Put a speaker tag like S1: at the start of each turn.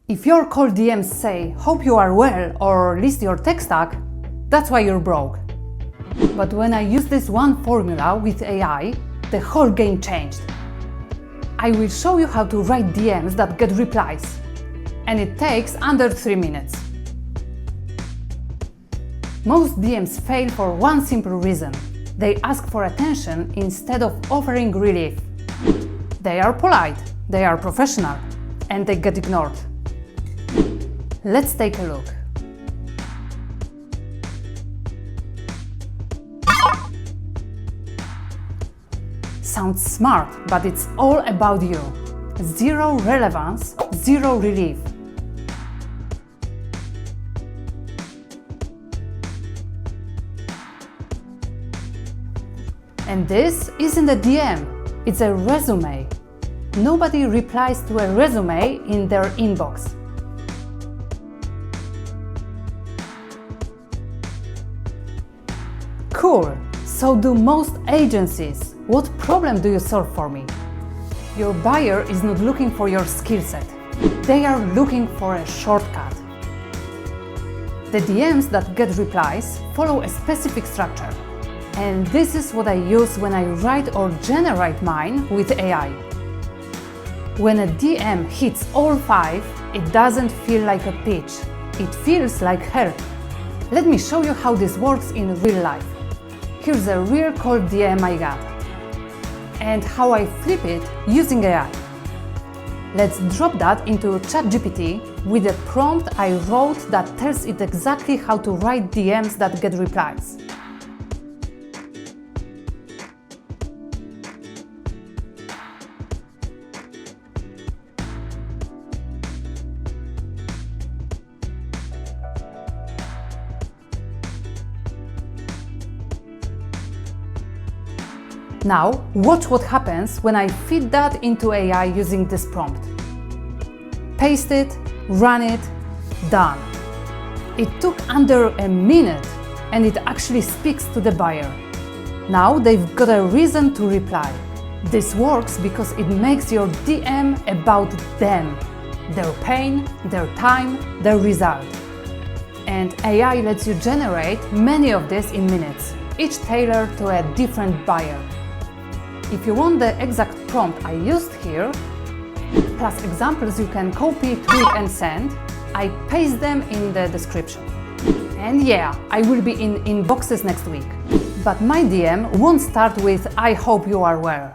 S1: If your cold DMs say, "Hope you are well," or list your tech stack, that's why you're broke. But when I use this one formula with AI, the whole game changed. I will show you how to write DMs that get replies, and it takes under 3 minutes. Most DMs fail for one simple reason. They ask for attention instead of offering relief. They are polite, they are professional, and they get ignored. Let's take a look. Sounds smart, but it's all about you. Zero relevance, zero relief. And this isn't a DM, it's a resume. Nobody replies to a resume in their inbox. Cool, so do most agencies. What problem do you solve for me? Your buyer is not looking for your skill set. They are looking for a shortcut. The DMs that get replies follow a specific structure. And this is what I use when I write or generate mine with AI. When a DM hits all 5, it doesn't feel like a pitch. It feels like help. Let me show you how this works in real life. Here's a real cold DM I got, and how I flip it using AI. Let's drop that into ChatGPT with a prompt I wrote that tells it exactly how to write DMs that get replies. Now, watch what happens when I feed that into AI using this prompt. Paste it, run it, done. It took under a minute, and it actually speaks to the buyer. Now they've got a reason to reply. This works because it makes your DM about them, their pain, their time, their result. And AI lets you generate many of these in minutes, each tailored to a different buyer. If you want the exact prompt I used here, plus examples you can copy, tweak and send, I paste them in the description. And yeah, I will be in inboxes next week. But my DM won't start with "I hope you are well."